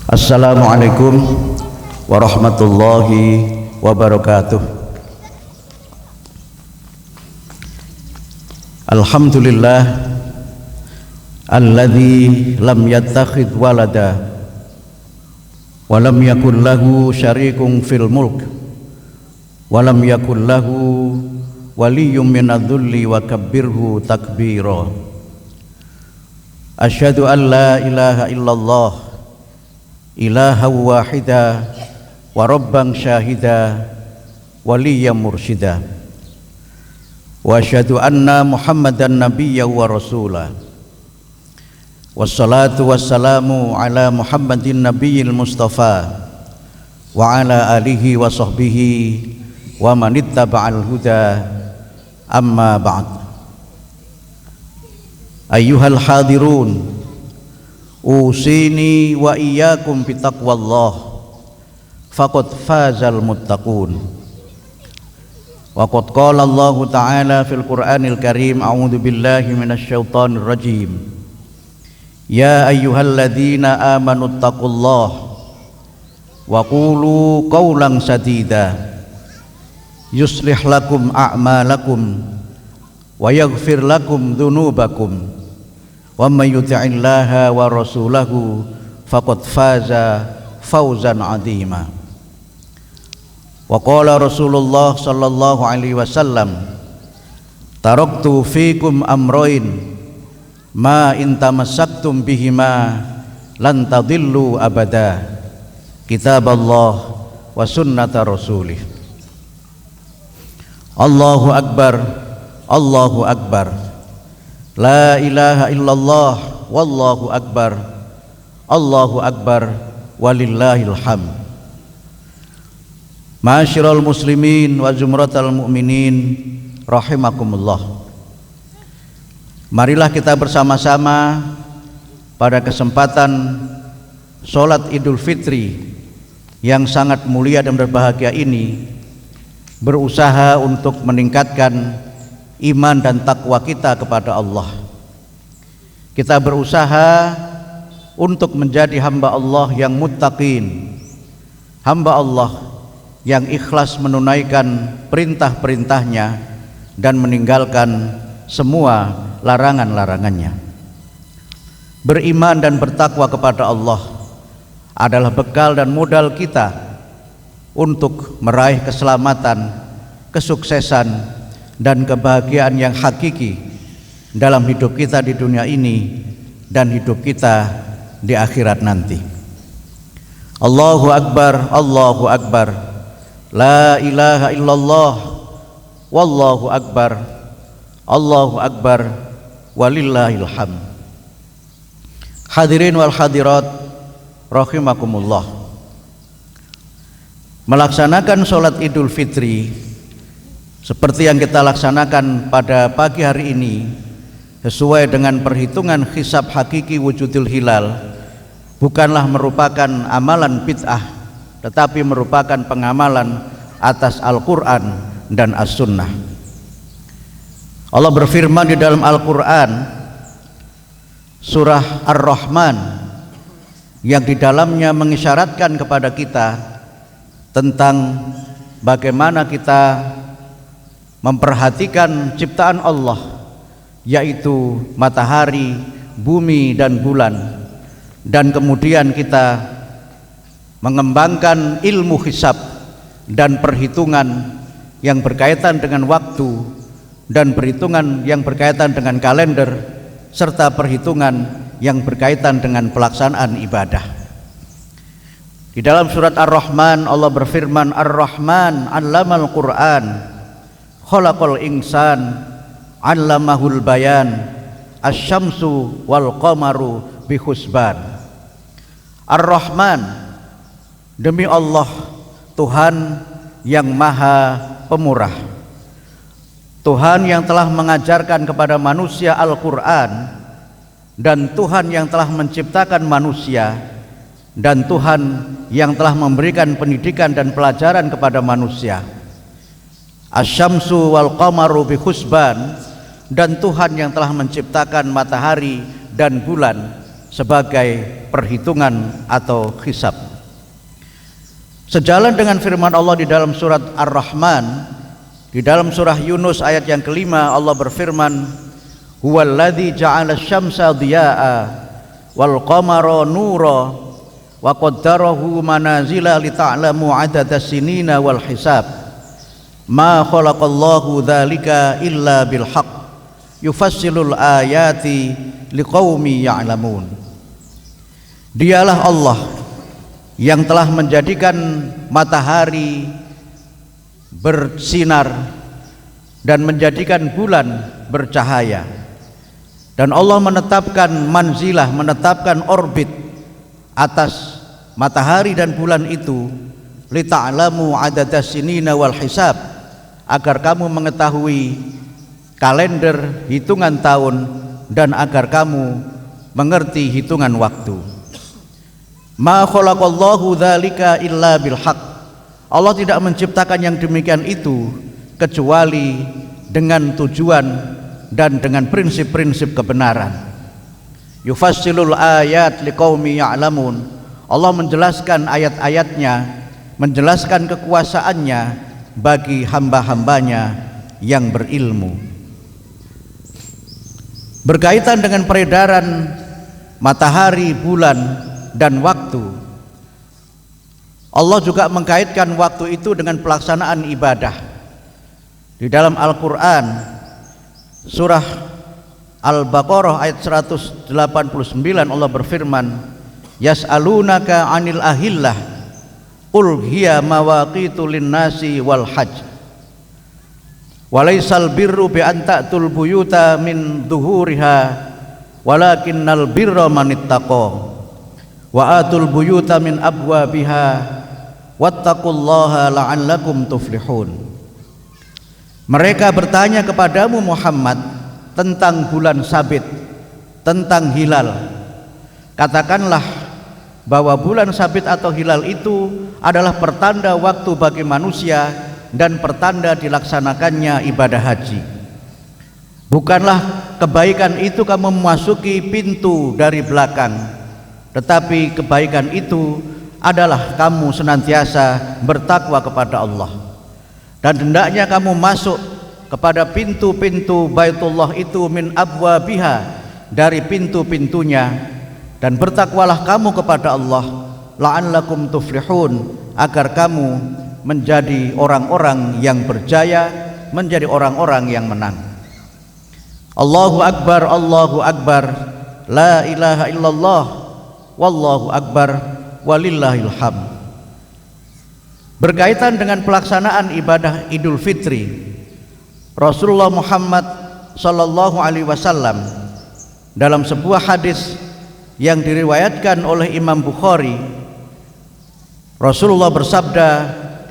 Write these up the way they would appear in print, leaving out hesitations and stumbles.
Assalamualaikum warahmatullahi wabarakatuh. Alhamdulillah alladzi lam yattakhidh walada wa lam yakul lahu syarikun fil mulk wa lam yakul lahu waliyyun minadh-dhulli wa kabbirhu takbira. Asyhadu an la ilaha illallah ilaha wahida wa rabban syahida waliyan mursyida wa asyhadu anna muhammadan nabiyya wa rasula wassalatu wassalamu ala muhammadin nabiyil mustafa wa ala alihi wa sahbihi wa manittaba'al huda amma ba'd. Ayyuhal hadirun, usini wa iyyakum bitaqwallah faqad fazal muttaqun. Wa qad qala Allah Ta'ala fil Qur'anil Karim, a'udzu billahi minasy syaithanir rajim. Ya ayyuhalladzina amanu taqullaha wa qulu qawlan sadida yuslih lakum a'malakum wa yaghfir lakum dzunubakum wa may yuti'illaha wa rasulahu faqad faza fawzan 'azima. Wa qala Rasulullah sallallahu alaihi wasallam, taraktu fikum amrayn ma in tamassaktum bihima lan tadillu abada, kitaballah wa sunnata rasulih. Allahu akbar, Allahu akbar, la ilaha illallah, wallahu akbar, Allahu akbar, walillahil hamd. Ma'asyiral muslimin wa zumratal mu'minin rahimakumullah. Marilah kita bersama-sama pada kesempatan sholat Idul Fitri yang sangat mulia dan berbahagia ini berusaha untuk meningkatkan iman dan takwa kita kepada Allah. Kita berusaha untuk menjadi hamba Allah yang muttaqin, hamba Allah yang ikhlas menunaikan perintah-perintahnya dan meninggalkan semua larangan-larangannya. Beriman dan bertakwa kepada Allah adalah bekal dan modal kita untuk meraih keselamatan, kesuksesan, dan kebahagiaan yang hakiki dalam hidup kita di dunia ini dan hidup kita di akhirat nanti. Allahu akbar, Allahu akbar, la ilaha illallah, wallahu akbar, Allahu akbar, walillahil hamd. Hadirin wal hadirat rahimakumullah. Melaksanakan sholat Idul Fitri seperti yang kita laksanakan pada pagi hari ini sesuai dengan perhitungan hisab hakiki wujudul hilal bukanlah merupakan amalan bid'ah, tetapi merupakan pengamalan atas Al-Quran dan As-Sunnah. Allah berfirman di dalam Al-Quran surah Ar-Rahman yang di dalamnya mengisyaratkan kepada kita tentang bagaimana kita memperhatikan ciptaan Allah, yaitu matahari, bumi, dan bulan, dan kemudian kita mengembangkan ilmu hisab dan perhitungan yang berkaitan dengan waktu dan perhitungan yang berkaitan dengan kalender serta perhitungan yang berkaitan dengan pelaksanaan ibadah. Di dalam surat Ar-Rahman Allah berfirman, Ar-Rahman 'allamal Qur'an, khalaqal insan, 'allamahul bayan, asy-syamsu wal qamaru bihusban. Ar-Rahman, demi Allah Tuhan yang Maha Pemurah, Tuhan yang telah mengajarkan kepada manusia Al-Quran, dan Tuhan yang telah menciptakan manusia, dan Tuhan yang telah memberikan pendidikan dan pelajaran kepada manusia. Asy-syamsu wal qamaru bihusban, dan Tuhan yang telah menciptakan matahari dan bulan sebagai perhitungan atau hisab. Sejalan dengan firman Allah di dalam surat Ar-Rahman, di dalam surah Yunus ayat yang kelima, Allah berfirman, huwallazi ja'ala asy-syamsa dhiya'a wal qamara nura wa qaddarahu manazila lita'lamu 'adadas sinina wal hisab ma khalaqallahu dzalika illa bil haqq yufassilul ayati liqaumi ya'lamun. Dialah Allah yang telah menjadikan matahari bersinar dan menjadikan bulan bercahaya, dan Allah menetapkan manzilah, menetapkan orbit atas matahari dan bulan itu, lita'lamu 'adadas sinina wal hisab, agar kamu mengetahui kalender hitungan tahun dan agar kamu mengerti hitungan waktu. Ma khalaqallahu dzalika illa bil haqq. Allah tidak menciptakan yang demikian itu kecuali dengan tujuan dan dengan prinsip-prinsip kebenaran. Yufassilul ayat liqaumi ya'lamun. Allah menjelaskan ayat-ayatnya, menjelaskan kekuasaannya bagi hamba-hambanya yang berilmu. Berkaitan dengan peredaran matahari, bulan, dan waktu, Allah juga mengkaitkan waktu itu dengan pelaksanaan ibadah. Di dalam Al-Quran surah Al-Baqarah ayat 189 Allah berfirman, yas'alunaka 'anil ahillah qul hiya mawaqitu lin-nasi wal hajj walaysal birru bi an ta'tul buyuta min dhuhuriha walakinnal birra manittaqa wa atul buyuta min abwabiha wattaqullaha la'allakum tuflihun. Mereka bertanya kepadamu Muhammad tentang bulan sabit, tentang hilal. Katakanlah bahwa bulan sabit atau hilal itu adalah pertanda waktu bagi manusia dan pertanda dilaksanakannya ibadah haji. Bukanlah kebaikan itu kamu memasuki pintu dari belakang, tetapi kebaikan itu adalah kamu senantiasa bertakwa kepada Allah, dan hendaknya kamu masuk kepada pintu-pintu Baitullah itu min abwabiha, dari pintu-pintunya, dan bertakwalah kamu kepada Allah la'allakum tuflihun, agar kamu menjadi orang-orang yang berjaya, menjadi orang-orang yang menang. Allahu Akbar, Allahu Akbar, la ilaha illallah, wallahu akbar, walillahil hamd. Berkaitan dengan pelaksanaan ibadah Idul Fitri, Rasulullah Muhammad sallallahu alaihi wasallam dalam sebuah hadis yang diriwayatkan oleh Imam Bukhari, Rasulullah bersabda,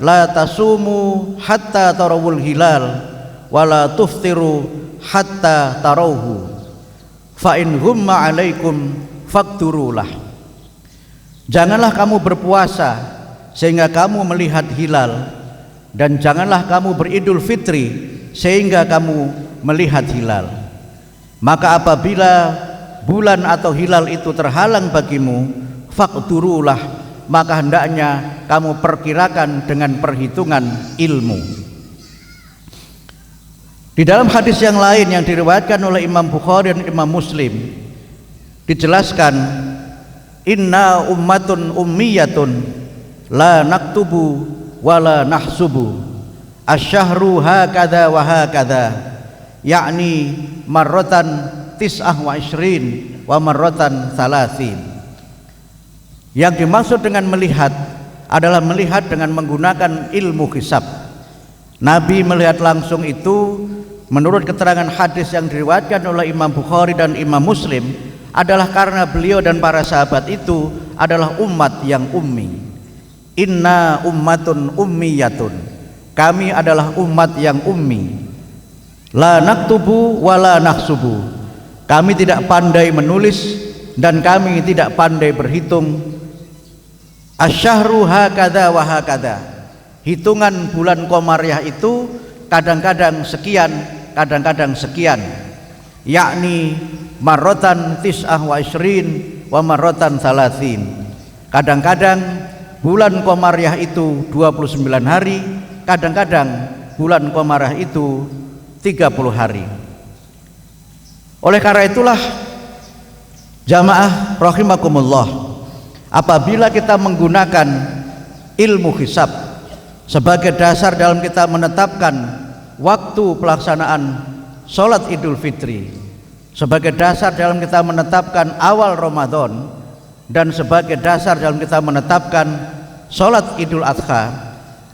la tasumu hatta tarawul hilal wala tuftiru hatta tarawhu fa in humma alaikum fakturulah. Janganlah kamu berpuasa sehingga kamu melihat hilal, dan janganlah kamu beridul fitri sehingga kamu melihat hilal. Maka apabila bulan atau hilal itu terhalang bagimu, fakturulah, maka hendaknya kamu perkirakan dengan perhitungan ilmu. Di dalam hadis yang lain yang diriwayatkan oleh Imam Bukhari dan Imam Muslim dijelaskan, inna ummatun ummiyatun la naktubu wala nahsubu asyahru hakadha wa hakadha, yakni marratan tis'ah wa ishrin wa marratan thalathin. Yang dimaksud dengan melihat adalah melihat dengan menggunakan ilmu hisab. Nabi melihat langsung itu menurut keterangan hadis yang diriwayatkan oleh Imam Bukhari dan Imam Muslim adalah karena beliau dan para sahabat itu adalah umat yang ummi. Inna ummatun ummiyatun, kami adalah umat yang ummi. La naktubu wa la nahsubu, kami tidak pandai menulis dan kami tidak pandai berhitung. Asyahru hakadha wa hakadha, hitungan bulan Qamariyah itu kadang-kadang sekian, kadang-kadang sekian, yakni marrotan tis'ah wa ishrin wa marratan thalathin. Kadang-kadang bulan Qamariyah itu 29 hari, kadang-kadang bulan Qamariyah itu 30 hari. Oleh karena itulah jamaah rahimakumullah, apabila kita menggunakan ilmu hisab sebagai dasar dalam kita menetapkan waktu pelaksanaan sholat Idul Fitri, sebagai dasar dalam kita menetapkan awal Ramadan, dan sebagai dasar dalam kita menetapkan sholat Idul Adha,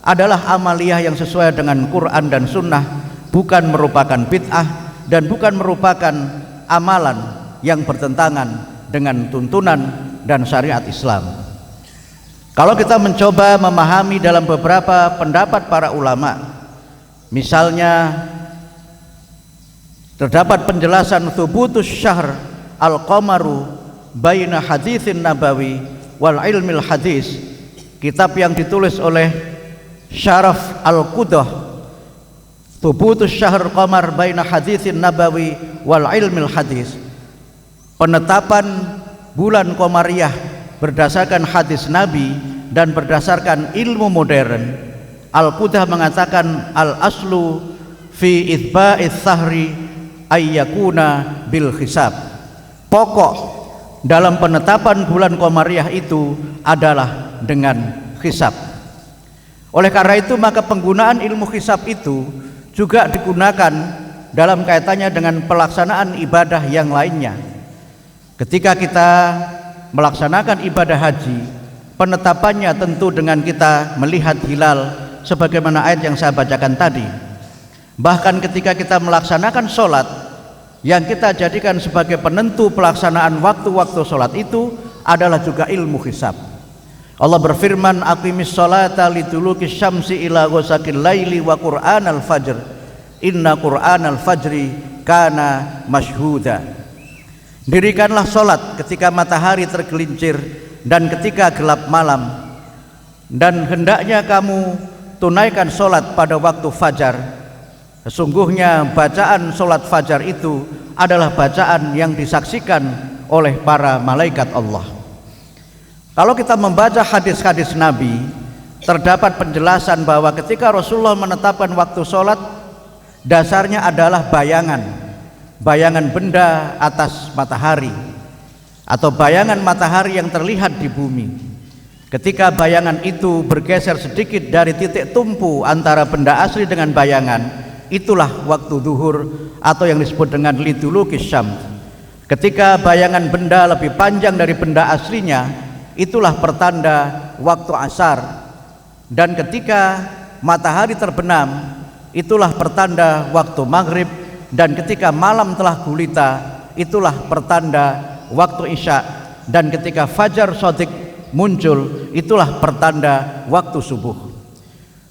adalah amaliyah yang sesuai dengan Quran dan Sunnah, bukan merupakan bid'ah dan bukan merupakan amalan yang bertentangan dengan tuntunan dan syariat Islam. Kalau kita mencoba memahami dalam beberapa pendapat para ulama, misalnya terdapat penjelasan thubutus syahr al-qamaru baina haditsin nabawi wal ilmil hadis, kitab yang ditulis oleh Syaraf al-Qudah, thubutus syahr qamar baina haditsin nabawi wal ilmil hadis, penetapan bulan Qamariyah berdasarkan hadis Nabi dan berdasarkan ilmu modern. Al-Qudah mengatakan al-aslu fi itsba'is sahri ayyakuna bil hisab, pokok dalam penetapan bulan Qamariyah itu adalah dengan hisab. Oleh karena itu maka penggunaan ilmu hisab itu juga digunakan dalam kaitannya dengan pelaksanaan ibadah yang lainnya. Ketika kita melaksanakan ibadah haji, penetapannya tentu dengan kita melihat hilal sebagaimana ayat yang saya bacakan tadi. Bahkan ketika kita melaksanakan sholat, yang kita jadikan sebagai penentu pelaksanaan waktu-waktu sholat itu adalah juga ilmu hisab. Allah berfirman, aqimis sholata liduluki syamsi ila ghasaqil laili wa qur'anal fajr inna qur'anal fajri kana masyhuda. Dirikanlah sholat ketika matahari tergelincir dan ketika gelap malam, dan hendaknya kamu tunaikan sholat pada waktu fajar. Sesungguhnya bacaan sholat fajar itu adalah bacaan yang disaksikan oleh para malaikat Allah. Kalau kita membaca hadis-hadis Nabi, terdapat penjelasan bahwa ketika Rasulullah menetapkan waktu sholat, dasarnya adalah bayangan benda atas matahari atau bayangan matahari yang terlihat di bumi. Ketika bayangan itu bergeser sedikit dari titik tumpu antara benda asli dengan bayangan, itulah waktu duhur atau yang disebut dengan lidulukis syams. Ketika bayangan benda lebih panjang dari benda aslinya, itulah pertanda waktu asar. Dan ketika matahari terbenam, itulah pertanda waktu maghrib. Dan ketika malam telah gulita, itulah pertanda waktu isya. Dan ketika fajar shadiq muncul, itulah pertanda waktu subuh.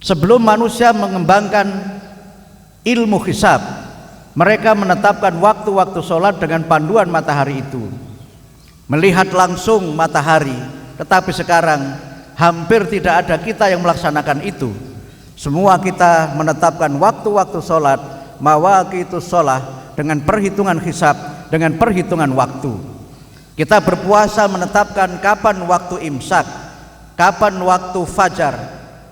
Sebelum manusia mengembangkan ilmu hisab, mereka menetapkan waktu-waktu sholat dengan panduan matahari itu, melihat langsung matahari. Tetapi sekarang hampir tidak ada kita yang melaksanakan itu. Semua kita menetapkan waktu-waktu sholat, mawaqitus sholat, dengan perhitungan hisab, dengan perhitungan waktu. Kita berpuasa menetapkan kapan waktu imsak, kapan waktu fajar,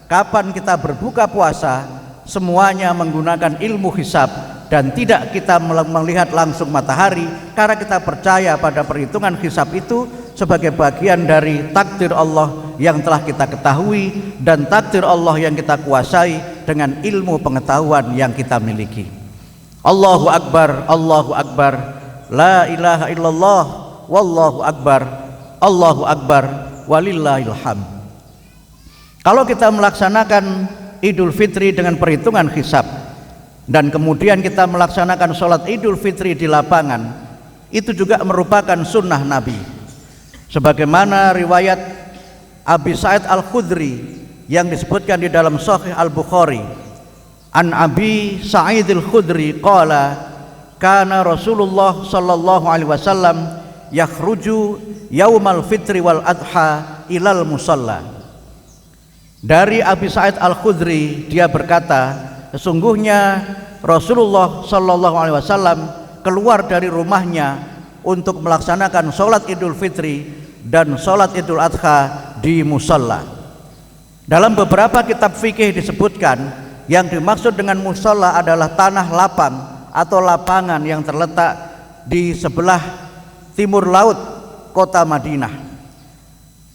kapan kita berbuka puasa, semuanya menggunakan ilmu hisab. Dan tidak kita melihat langsung matahari, karena kita percaya pada perhitungan hisab itu sebagai bagian dari takdir Allah yang telah kita ketahui dan takdir Allah yang kita kuasai dengan ilmu pengetahuan yang kita miliki. Allahu Akbar, Allahu Akbar, la ilaha illallah, wallahu akbar, Allahu Akbar, walillahil hamd. Kalau kita melaksanakan Idul Fitri dengan perhitungan hisab, dan kemudian kita melaksanakan sholat Idul Fitri di lapangan, itu juga merupakan sunnah Nabi. Sebagaimana riwayat Abi Sa'id Al-Khudri yang disebutkan di dalam Sahih Al-Bukhari, an Abi Sa'id Al-Khudri qala kana Rasulullah sallallahu alaihi wasallam yakhruju yaumal fitri wal adha ilal musalla. Dari Abi Sa'id Al-Khudri, dia berkata, sesungguhnya Rasulullah sallallahu alaihi wasallam keluar dari rumahnya untuk melaksanakan sholat Idul Fitri dan sholat Idul Adha di musola. Dalam beberapa kitab fikih disebutkan yang dimaksud dengan musola adalah tanah lapang atau lapangan yang terletak di sebelah timur laut kota Madinah.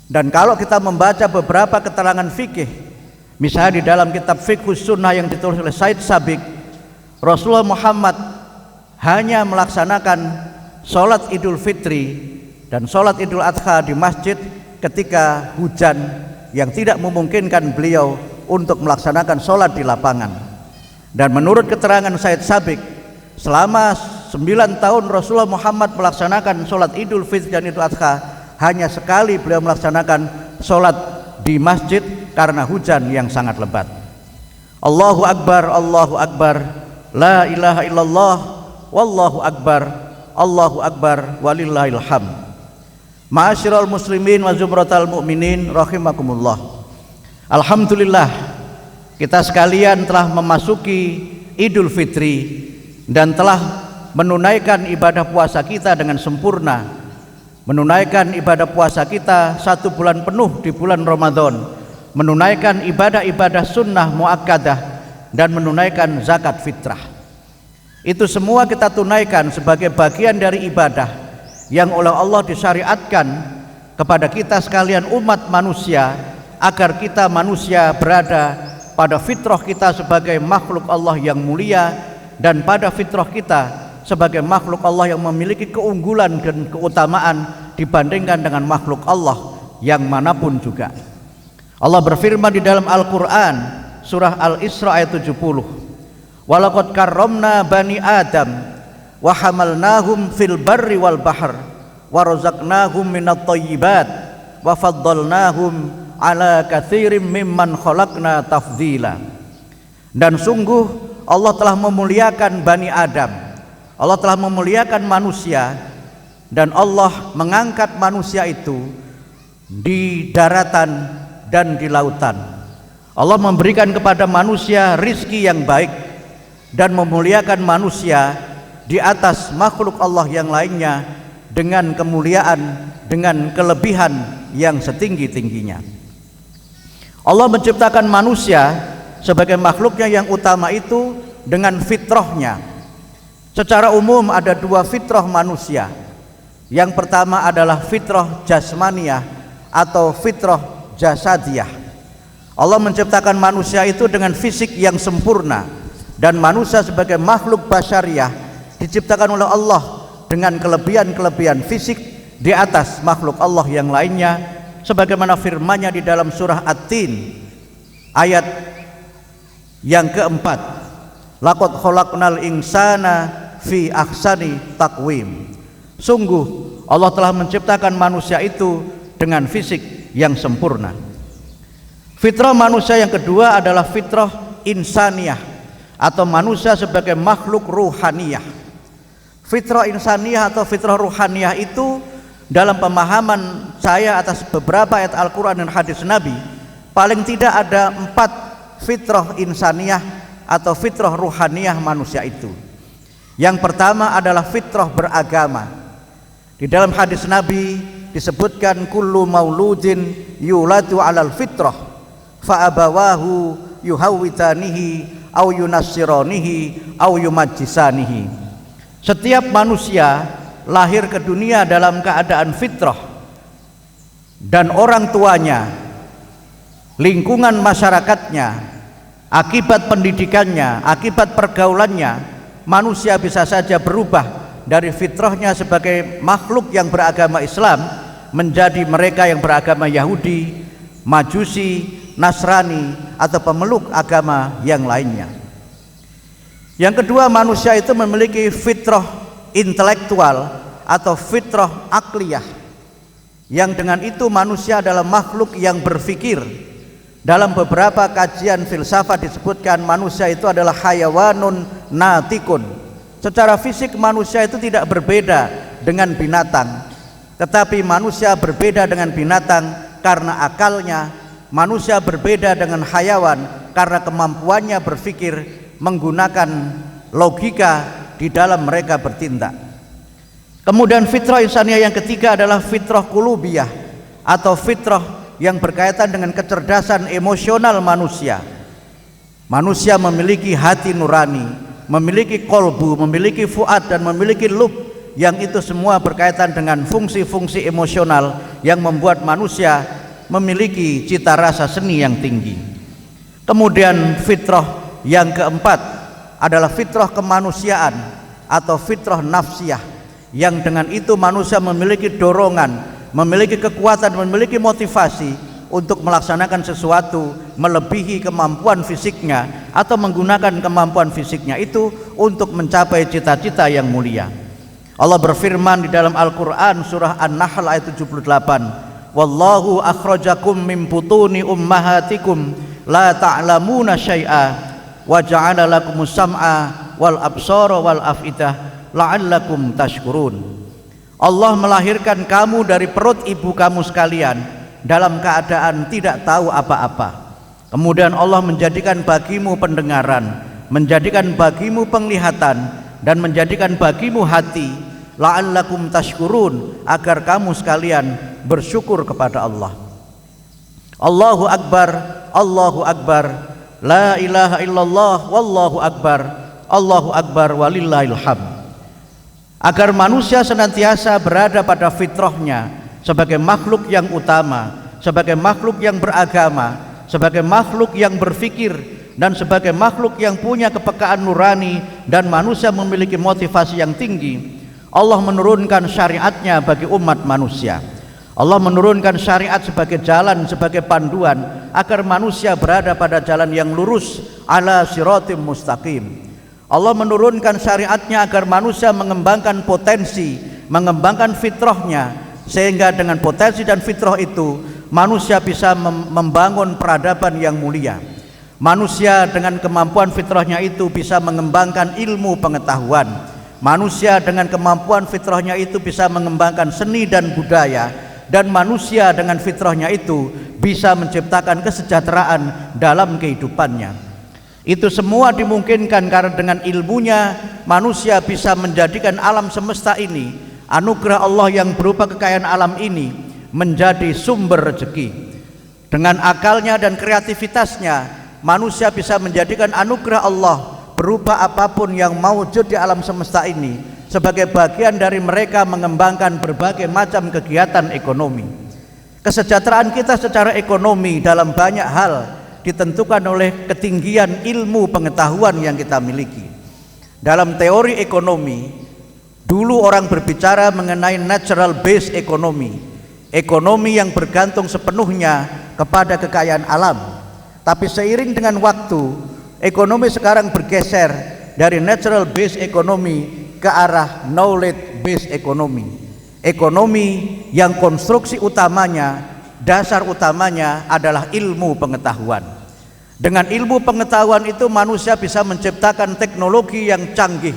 Dan kalau kita membaca beberapa keterangan fikih, misalnya di dalam kitab Fiqhus Sunnah yang ditulis oleh Said Sabiq, Rasulullah Muhammad hanya melaksanakan sholat Idul Fitri dan sholat Idul Adha di masjid ketika hujan yang tidak memungkinkan beliau untuk melaksanakan sholat di lapangan. Dan menurut keterangan Said Sabiq, selama 9 tahun Rasulullah Muhammad melaksanakan sholat Idul Fitri dan Idul Adha, hanya sekali beliau melaksanakan sholat di masjid karena hujan yang sangat lebat. Allahu Akbar, Allahu Akbar, la ilaha illallah, wallahu akbar, Allahu akbar, walillahil hamd. Ma'asyiral muslimin wa zumratal mu'minin rahimakumullah. Alhamdulillah, kita sekalian telah memasuki Idul Fitri dan telah menunaikan ibadah puasa kita dengan sempurna, menunaikan ibadah puasa kita 1 bulan penuh di bulan Ramadan, menunaikan ibadah-ibadah sunnah muakkadah, dan menunaikan zakat fitrah. Itu semua kita tunaikan sebagai bagian dari ibadah yang oleh Allah disyariatkan kepada kita sekalian umat manusia, agar kita manusia berada pada fitrah kita sebagai makhluk Allah yang mulia, dan pada fitrah kita sebagai makhluk Allah yang memiliki keunggulan dan keutamaan dibandingkan dengan makhluk Allah yang manapun juga. Allah berfirman di dalam Al-Quran surah Al-Isra ayat 70, walaqad karramna bani Adam wa hamalnahum fil barri wal bahr wa razaqnahum minat thayyibat wa faddalnahum ala katsirin mimman khalaqna tafdila. Dan sungguh Allah telah memuliakan Bani Adam, Allah telah memuliakan manusia, dan Allah mengangkat manusia itu di daratan dan di lautan. Allah memberikan kepada manusia rizki yang baik dan memuliakan manusia di atas makhluk Allah yang lainnya dengan kemuliaan, dengan kelebihan yang setinggi-tingginya. Allah menciptakan manusia sebagai makhluknya yang utama itu dengan fitrahnya. Secara umum ada 2 fitrah manusia. Yang pertama adalah fitrah jasmaniyah atau fitrah jasadiyah. Allah menciptakan manusia itu dengan fisik yang sempurna, dan manusia sebagai makhluk basyariah diciptakan oleh Allah dengan kelebihan-kelebihan fisik di atas makhluk Allah yang lainnya, sebagaimana firman-Nya di dalam surah At-Tin ayat yang keempat, laqad khalaqnal insana fi ahsani taqwim. Sungguh Allah telah menciptakan manusia itu dengan fisik yang sempurna. Fitrah manusia yang kedua adalah fitrah insaniyah atau manusia sebagai makhluk ruhaniyah. Fitrah insaniyah atau fitrah ruhaniyah itu dalam pemahaman saya atas beberapa ayat Al-Quran dan hadis Nabi, paling tidak ada 4 fitrah insaniyah atau fitrah ruhaniyah manusia itu. Yang pertama adalah fitrah beragama. Di dalam hadis Nabi disebutkan kullu mauludin yuladu alal fitrah fa abawahu yuhawwitanihi au yunassiranihi au yumajjisanihi. Setiap manusia lahir ke dunia dalam keadaan fitrah, dan orang tuanya, lingkungan masyarakatnya, akibat pendidikannya, akibat pergaulannya, manusia bisa saja berubah dari fitrahnya sebagai makhluk yang beragama Islam menjadi mereka yang beragama Yahudi, Majusi, Nasrani, atau pemeluk agama yang lainnya. Yang kedua, manusia itu memiliki fitrah intelektual atau fitrah akliyah, yang dengan itu manusia adalah makhluk yang berfikir. Dalam beberapa kajian filsafat disebutkan manusia itu adalah hayawanun natikun. Secara fisik manusia itu tidak berbeda dengan binatang, tetapi manusia berbeda dengan binatang karena akalnya. Manusia berbeda dengan hayawan karena kemampuannya berpikir menggunakan logika di dalam mereka bertindak. Kemudian fitrah insaniyah yang ketiga adalah fitrah kulubiyah atau fitrah yang berkaitan dengan kecerdasan emosional manusia. Manusia memiliki hati nurani, memiliki kolbu, memiliki fuad, dan memiliki lub, yang itu semua berkaitan dengan fungsi-fungsi emosional yang membuat manusia memiliki cita rasa seni yang tinggi. Kemudian fitrah yang keempat adalah fitrah kemanusiaan atau fitrah nafsiyah, yang dengan itu manusia memiliki dorongan, memiliki kekuatan, memiliki motivasi untuk melaksanakan sesuatu melebihi kemampuan fisiknya atau menggunakan kemampuan fisiknya itu untuk mencapai cita-cita yang mulia. Allah berfirman di dalam Al-Quran surah An-Nahl ayat 78, wallahu akhrajakum min butuni ummahatikum la ta'lamuna syai'a wa ja'ala lakumus sam'a wal absara wal afidah la'allakum tashkurun. Allah melahirkan kamu dari perut ibu kamu sekalian dalam keadaan tidak tahu apa-apa. Kemudian Allah menjadikan bagimu pendengaran, menjadikan bagimu penglihatan, dan menjadikan bagimu hati, la'allakum tashkurun, agar kamu sekalian bersyukur kepada Allah. Allahu Akbar, Allahu Akbar, la ilaha illallah, wallahu akbar, Allahu Akbar, walillahil hamd. Agar manusia senantiasa berada pada fitrahnya sebagai makhluk yang utama, sebagai makhluk yang beragama, sebagai makhluk yang berfikir, dan sebagai makhluk yang punya kepekaan nurani dan manusia memiliki motivasi yang tinggi. Allah menurunkan syariatnya bagi umat manusia. Allah menurunkan syariat sebagai jalan, sebagai panduan agar manusia berada pada jalan yang lurus, ala siratim mustaqim. Allah menurunkan syariatnya agar manusia mengembangkan potensi, mengembangkan fitrahnya, sehingga dengan potensi dan fitrah itu manusia bisa membangun peradaban yang mulia. Manusia dengan kemampuan fitrahnya itu bisa mengembangkan ilmu pengetahuan. Manusia dengan kemampuan fitrahnya itu bisa mengembangkan seni dan budaya, dan manusia dengan fitrahnya itu bisa menciptakan kesejahteraan dalam kehidupannya. Itu semua dimungkinkan karena dengan ilmunya manusia bisa menjadikan alam semesta ini, anugerah Allah yang berupa kekayaan alam ini, menjadi sumber rezeki. Dengan akalnya dan kreativitasnya manusia bisa menjadikan anugerah Allah berupa apapun yang mawujud di alam semesta ini sebagai bagian dari mereka mengembangkan berbagai macam kegiatan ekonomi. Kesejahteraan kita secara ekonomi dalam banyak hal ditentukan oleh ketinggian ilmu pengetahuan yang kita miliki. Dalam teori ekonomi, dulu orang berbicara mengenai natural based economy, ekonomi yang bergantung sepenuhnya kepada kekayaan alam. Tapi seiring dengan waktu, ekonomi sekarang bergeser dari natural based economy ke arah knowledge based economy. Ekonomi yang konstruksi utamanya, dasar utamanya adalah ilmu pengetahuan. Dengan ilmu pengetahuan itu manusia bisa menciptakan teknologi yang canggih,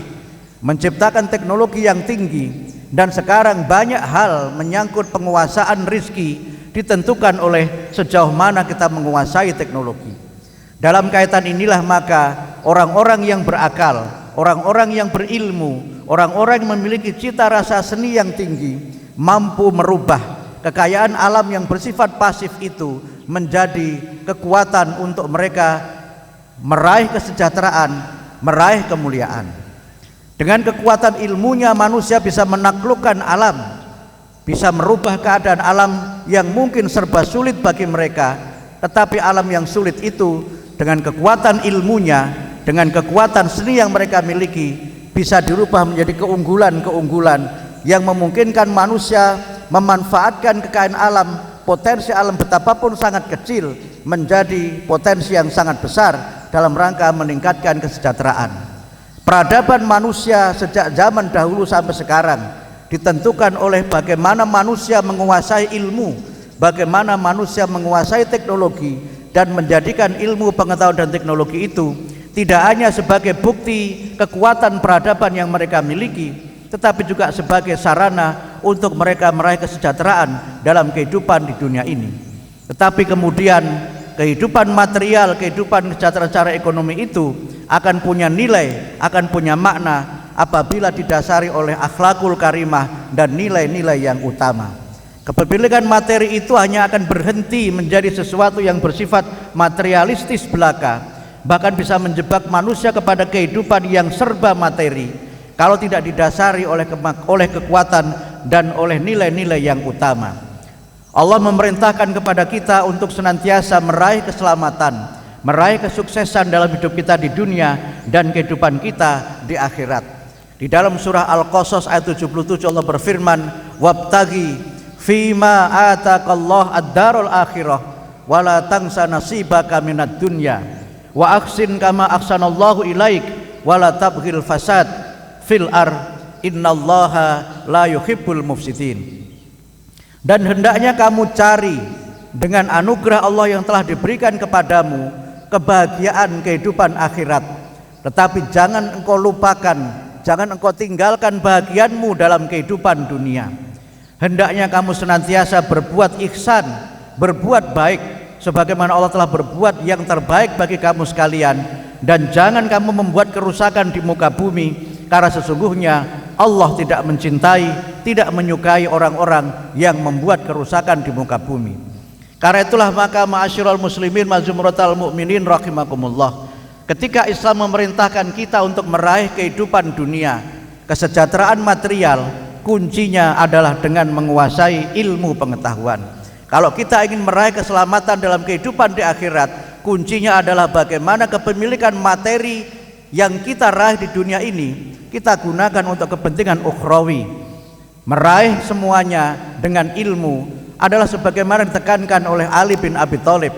menciptakan teknologi yang tinggi, dan sekarang banyak hal menyangkut penguasaan rizki ditentukan oleh sejauh mana kita menguasai teknologi. Dalam kaitan inilah maka orang-orang yang berakal, orang-orang yang berilmu, orang-orang yang memiliki cita rasa seni yang tinggi mampu merubah kekayaan alam yang bersifat pasif itu menjadi kekuatan untuk mereka meraih kesejahteraan, meraih kemuliaan. Dengan kekuatan ilmunya manusia bisa menaklukkan alam, bisa merubah keadaan alam yang mungkin serba sulit bagi mereka, tetapi alam yang sulit itu dengan kekuatan ilmunya, dengan kekuatan seni yang mereka miliki bisa dirubah menjadi keunggulan-keunggulan yang memungkinkan manusia memanfaatkan kekayaan alam, potensi alam betapapun sangat kecil menjadi potensi yang sangat besar dalam rangka meningkatkan kesejahteraan. Peradaban manusia sejak zaman dahulu sampai sekarang ditentukan oleh bagaimana manusia menguasai ilmu, bagaimana manusia menguasai teknologi, dan menjadikan ilmu pengetahuan dan teknologi itu tidak hanya sebagai bukti kekuatan peradaban yang mereka miliki, tetapi juga sebagai sarana untuk mereka meraih kesejahteraan dalam kehidupan di dunia ini. Tetapi kemudian kehidupan material, kehidupan kesejahteraan secara ekonomi itu akan punya nilai, akan punya makna apabila didasari oleh akhlakul karimah dan nilai-nilai yang utama. Kepemilikan materi itu hanya akan berhenti menjadi sesuatu yang bersifat materialistis belaka, bahkan bisa menjebak manusia kepada kehidupan yang serba materi kalau tidak didasari oleh kekuatan dan oleh nilai-nilai yang utama. Allah memerintahkan kepada kita untuk senantiasa meraih keselamatan, meraih kesuksesan dalam hidup kita di dunia dan kehidupan kita di akhirat. Di dalam surah Al-Qasas ayat 77 Allah berfirman, "Wabtaghi fima ataqallah ad-darul akhirah wa la tansa nasibaka minad dunya wa ahsin kama ahsanallahu ilaik wa la tabghil fasad fil innallaha la yuhibbul mufsidin." Dan hendaknya kamu cari dengan anugerah Allah yang telah diberikan kepadamu kebahagiaan kehidupan akhirat, tetapi jangan engkau lupakan, jangan engkau tinggalkan bahagianmu dalam kehidupan dunia. Hendaknya kamu senantiasa berbuat ihsan, berbuat baik sebagaimana Allah telah berbuat yang terbaik bagi kamu sekalian, dan jangan kamu membuat kerusakan di muka bumi, karena sesungguhnya Allah tidak mencintai, tidak menyukai orang-orang yang membuat kerusakan di muka bumi. Karena itulah maka ma'asyiral muslimin mazumratal mu'minin rahimakumullah, ketika Islam memerintahkan kita untuk meraih kehidupan dunia, kesejahteraan material, kuncinya adalah dengan menguasai ilmu pengetahuan. Kalau kita ingin meraih keselamatan dalam kehidupan di akhirat, kuncinya adalah bagaimana kepemilikan materi yang kita raih di dunia ini kita gunakan untuk kepentingan ukhrawi. Meraih semuanya dengan ilmu adalah sebagaimana ditekankan oleh Ali bin Abi Thalib,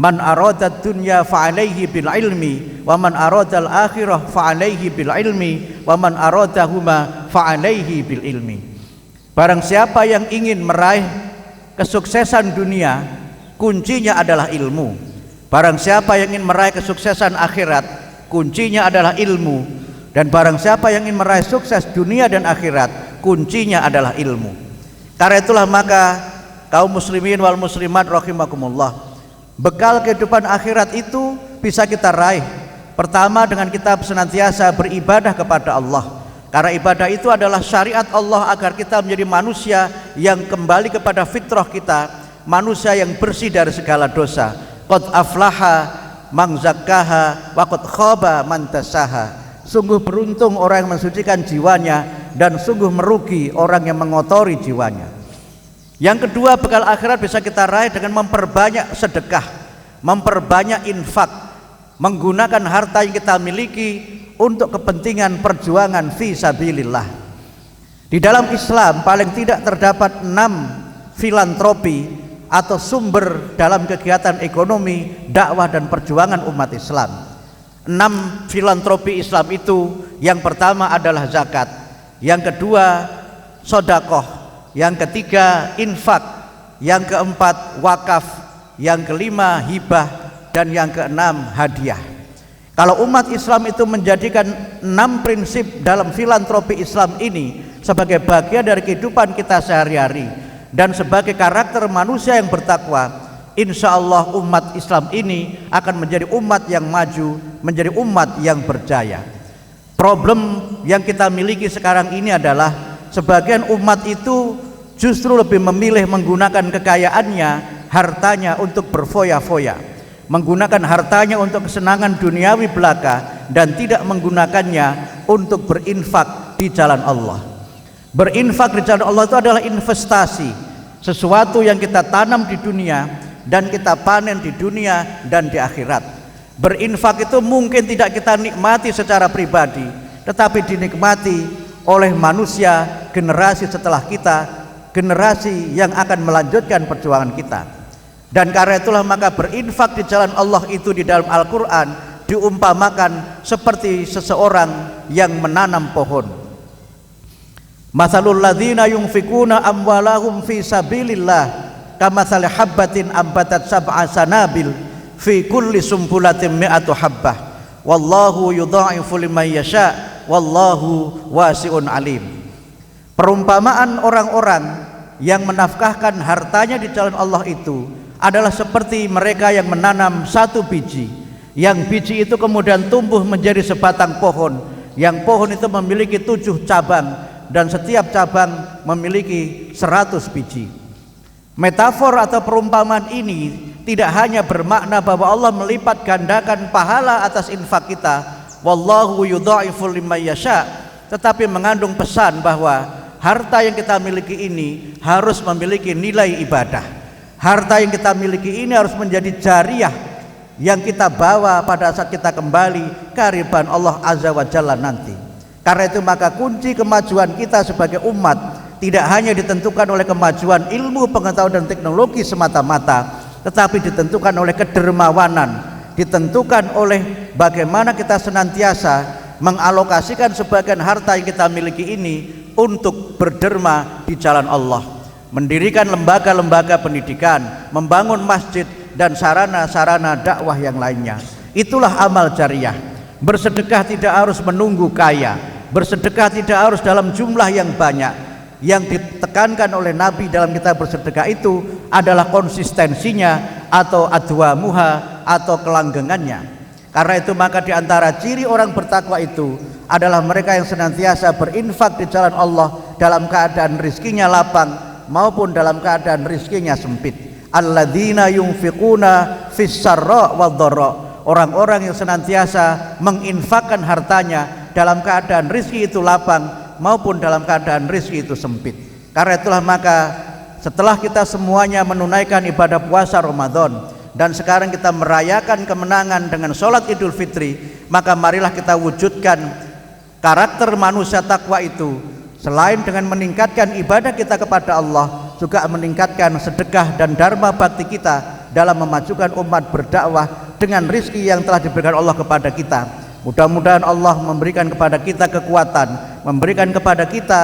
"Man aradad dunya fa'alaihi bil ilmi wa man aradal akhirah fa'alaihi bil ilmi wa man aradahuma fa'alaihi bil ilmi." Barang siapa yang ingin meraih kesuksesan dunia, kuncinya adalah ilmu. Barang siapa yang ingin meraih kesuksesan akhirat, kuncinya adalah ilmu. Dan barang siapa yang ingin meraih sukses dunia dan akhirat, kuncinya adalah ilmu. Karena itulah maka kaum muslimin wal muslimat rahimakumullah, bekal kehidupan akhirat itu bisa kita raih pertama dengan kita senantiasa beribadah kepada Allah, karena ibadah itu adalah syariat Allah agar kita menjadi manusia yang kembali kepada fitrah kita, manusia yang bersih dari segala dosa. Qad aflaha man zakkaha wa qad khaba man dassaha. Sungguh beruntung orang yang mensucikan jiwanya, dan sungguh merugi orang yang mengotori jiwanya. Yang kedua, bekal akhirat bisa kita raih dengan memperbanyak sedekah, memperbanyak infak, menggunakan harta yang kita miliki untuk kepentingan perjuangan fi sabilillah. Di dalam Islam paling tidak terdapat 6 filantropi atau sumber dalam kegiatan ekonomi, dakwah dan perjuangan umat Islam. 6 filantropi Islam itu, yang pertama adalah zakat, yang kedua sodakoh, yang ketiga infak, yang keempat wakaf, yang kelima hibah, dan yang keenam hadiah. Kalau umat Islam itu menjadikan 6 prinsip dalam filantropi Islam ini sebagai bagian dari kehidupan kita sehari-hari dan sebagai karakter manusia yang bertakwa, insya Allah umat Islam ini akan menjadi umat yang maju, menjadi umat yang berjaya. Problem yang kita miliki sekarang ini adalah sebagian umat itu justru lebih memilih menggunakan kekayaannya, hartanya untuk berfoya-foya, menggunakan hartanya untuk kesenangan duniawi belaka, dan tidak menggunakannya untuk berinfak di jalan Allah. Berinfak di jalan Allah itu adalah investasi, sesuatu yang kita tanam di dunia dan kita panen di dunia dan di akhirat. Berinfak itu mungkin tidak kita nikmati secara pribadi, tetapi dinikmati oleh manusia generasi setelah kita, generasi yang akan melanjutkan perjuangan kita. Dan karena itulah maka berinfak di jalan Allah itu di dalam Al-Quran diumpamakan seperti seseorang yang menanam pohon. Mathalul ladzina yunfikuna amwalahum fi sabilillah kamathali habbatin ambatat sab'a sanabil fi kulli sumbulatin mi'atu habbah wallahu yudha'ifu liman yasha wallahu wasi'un alim. Perumpamaan orang-orang yang menafkahkan hartanya di jalan Allah itu adalah seperti mereka yang menanam 1 biji, yang biji itu kemudian tumbuh menjadi sebatang pohon yang pohon itu memiliki 7 cabang dan setiap cabang memiliki 100 biji. Metafor atau perumpamaan ini tidak hanya bermakna bahwa Allah melipat gandakan pahala atas infak kita, wallahu yudha'ifu liman yasha, tetapi mengandung pesan bahwa harta yang kita miliki ini harus memiliki nilai ibadah. Harta yang kita miliki ini harus menjadi jariah yang kita bawa pada saat kita kembali ke hadapan Allah Azza wa Jalla nanti. Karena itu maka kunci kemajuan kita sebagai umat tidak hanya ditentukan oleh kemajuan ilmu, pengetahuan dan teknologi semata-mata, tetapi ditentukan oleh kedermawanan, ditentukan oleh bagaimana kita senantiasa mengalokasikan sebagian harta yang kita miliki ini untuk berderma di jalan Allah, mendirikan lembaga-lembaga pendidikan, membangun masjid dan sarana-sarana dakwah yang lainnya. Itulah amal jariah. Bersedekah tidak harus menunggu kaya, bersedekah tidak harus dalam jumlah yang banyak. Yang ditekankan oleh Nabi dalam kita bersedekah itu adalah konsistensinya atau adwamuha atau kelanggengannya. Karena itu maka diantara ciri orang bertakwa itu adalah mereka yang senantiasa berinfak di jalan Allah dalam keadaan rizkinya lapang maupun dalam keadaan rizkinya sempit. Alladzina yunfiquna fis sarra wad dharra, orang-orang yang senantiasa menginfakkan hartanya dalam keadaan rizki itu lapang maupun dalam keadaan rizki itu sempit. Karena itulah maka setelah kita semuanya menunaikan ibadah puasa Ramadan dan sekarang kita merayakan kemenangan dengan sholat Idul Fitri, maka marilah kita wujudkan karakter manusia takwa itu. Selain dengan meningkatkan ibadah kita kepada Allah, juga meningkatkan sedekah dan dharma bakti kita dalam memajukan umat berdakwah dengan rizki yang telah diberikan Allah kepada kita. Mudah-mudahan Allah memberikan kepada kita kekuatan, memberikan kepada kita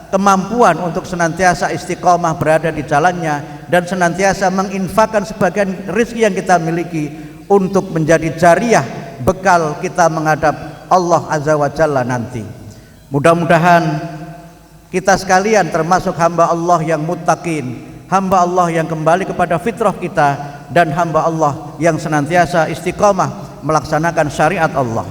kemampuan untuk senantiasa istiqomah berada di jalannya dan senantiasa menginfakkan sebagian rezeki yang kita miliki untuk menjadi jariah bekal kita menghadap Allah Azza wa Jalla nanti. Mudah-mudahan kita sekalian termasuk hamba Allah yang muttaqin, hamba Allah yang kembali kepada fitrah kita, dan hamba Allah yang senantiasa istiqomah melaksanakan syariat Allah.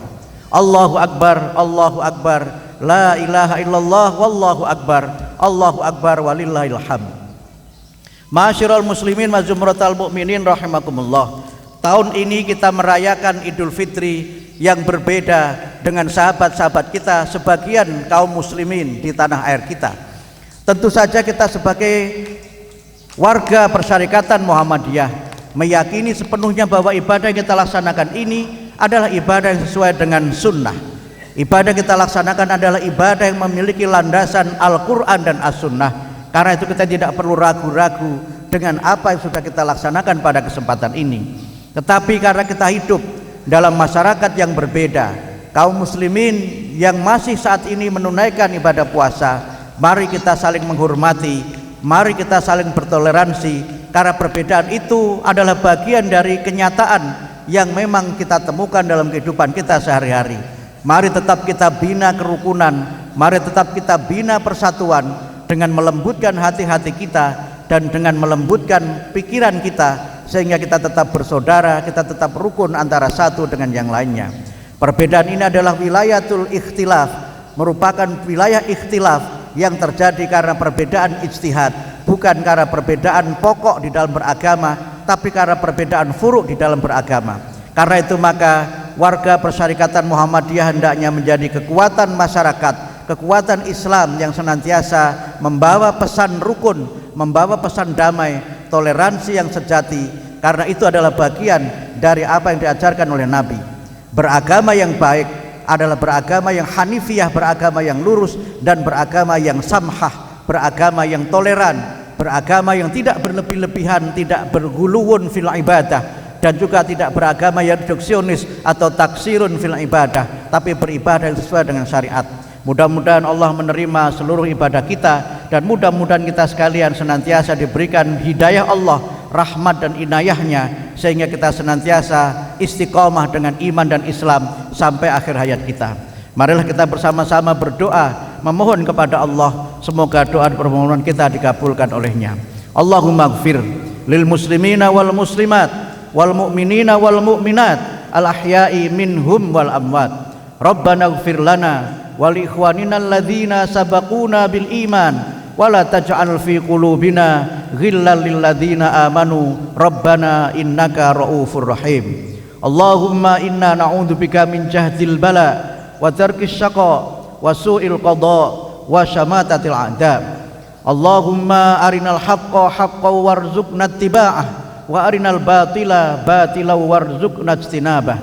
Allahu Akbar, Allahu Akbar, la ilaha illallah, wallahu akbar, Allahu Akbar, walillahil hamd. Ma'asyiral muslimin wa zumratal mu'minin rahimakumullah. Tahun ini kita merayakan Idul Fitri yang berbeda dengan sahabat-sahabat kita sebagian kaum muslimin di tanah air kita. Tentu saja kita sebagai warga Persyarikatan Muhammadiyah meyakini sepenuhnya bahwa ibadah yang kita laksanakan ini adalah ibadah yang sesuai dengan sunnah. Ibadah kita laksanakan adalah ibadah yang memiliki landasan Al-Quran dan As-Sunnah. Karena itu kita tidak perlu ragu-ragu dengan apa yang sudah kita laksanakan pada kesempatan ini. Tetapi karena kita hidup dalam masyarakat yang berbeda, kaum muslimin yang masih saat ini menunaikan ibadah puasa, mari kita saling menghormati, mari kita saling bertoleransi, karena perbedaan itu adalah bagian dari kenyataan yang memang kita temukan dalam kehidupan kita sehari-hari. Mari tetap kita bina kerukunan, mari tetap kita bina persatuan dengan melembutkan hati-hati kita dan dengan melembutkan pikiran kita, sehingga kita tetap bersaudara, kita tetap rukun antara satu dengan yang lainnya. Perbedaan ini adalah wilayatul ikhtilaf, merupakan wilayah ikhtilaf yang terjadi karena perbedaan ijtihad, bukan karena perbedaan pokok di dalam beragama, tapi karena perbedaan furuk di dalam beragama. Karena itu maka warga Persyarikatan Muhammadiyah hendaknya menjadi kekuatan masyarakat, kekuatan Islam yang senantiasa membawa pesan rukun, membawa pesan damai, toleransi yang sejati. Karena itu adalah bagian dari apa yang diajarkan oleh Nabi. Beragama yang baik adalah beragama yang hanifiyah, beragama yang lurus, dan beragama yang samhah, beragama yang toleran, beragama yang tidak berlebih-lebihan, tidak berguluwun fil ibadah, dan juga tidak beragama yang reduksionis atau taksirun fil ibadah, tapi beribadah yang sesuai dengan syariat. Mudah-mudahan Allah menerima seluruh ibadah kita, dan mudah-mudahan kita sekalian senantiasa diberikan hidayah Allah, rahmat dan inayahnya, sehingga kita senantiasa istiqomah dengan iman dan Islam sampai akhir hayat kita. Marilah kita bersama-sama berdoa, memohon kepada Allah, semoga doa dan permohonan kita dikabulkan olehnya. Allahumma ighfir lil muslimina wal muslimat wal mu'minina wal mu'minat al ahya'i minhum wal amwat. Rabbana ighfir lana wa li ikhwanina alladzina sabaquna bil iman wa la taj'al fi qulubina ghillan lil ladzina amanu Rabbana innaka raufur rahim. Allahumma inna na'udzubika min jahdil bala wa tarkis syaqa wa su'il qada wa syamatatil a'da. Allahumma arinal haqqa haqqan warzuqna ittiba'ah wa arinal batila batilan warzuqna ijtinabah.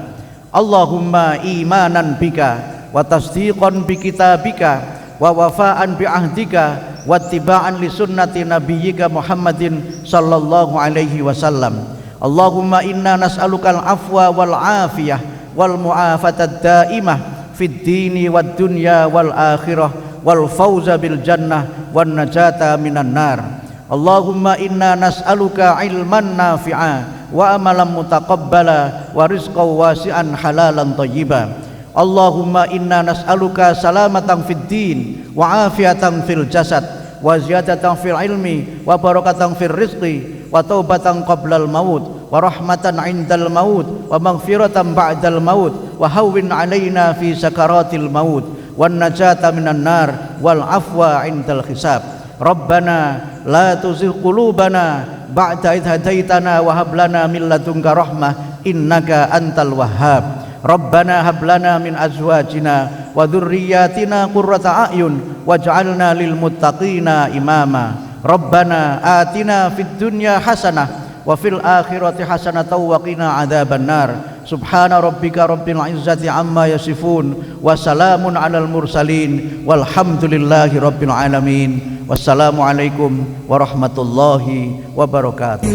Allahumma imanan bika wa tasdiqan bi kitabika wa wafa'an bi ahdika wa ittiba'an li sunnati nabiyyika Muhammadin sallallahu alaihi wasallam. Allahumma inna nas'alukal afwa wal afiyah wal mu'afatad daimah fid dini wad dunya wal akhirah wal fawza bil jannah wan najata minan nar. Allahumma inna nas'aluka ilman nafi'a wa amalan mutaqabbala wa rizqan wasi'an halalan thayyiban. Allahumma inna nas'aluka salamatan fid din wa afiyatan fil jasad wa ziyadatan fil ilmi wa barakatan fil rizqi wa taubatan qablal maut wa rahmatan indal maut wa maghfiratan ba'dal maut wa hawwin alaina fi sakaratil maut wan najata minan nar wal afwa indal hisab. Rabbana la tuzigh qulubana ba'da idh hadaitana wa hab lana min ladunka rahmah innaka antal wahhab. Rabbana hab lana min azwajina wa dhurriyyatina qurrata a'yun waj'alna lil muttaqina imama. Rabbana atina fid dunya hasanah wa fil akhirati hasanatan wa qina adzaban nar. Subhana rabbika rabbil izzati amma yasifun wa salamun alal mursalin walhamdulillahi rabbil alamin. Wassalamu alaikum warahmatullahi wabarakatuh.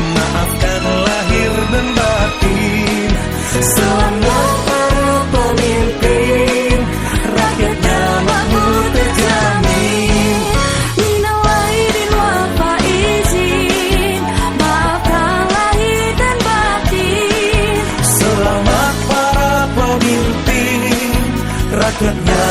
Maafkan lahir dan batin. Selamat para pemimpin, rakyatnya makmur terjamin. Minal aidin wal faizin, maafkan lahir dan batin. Selamat para pemimpin, rakyatnya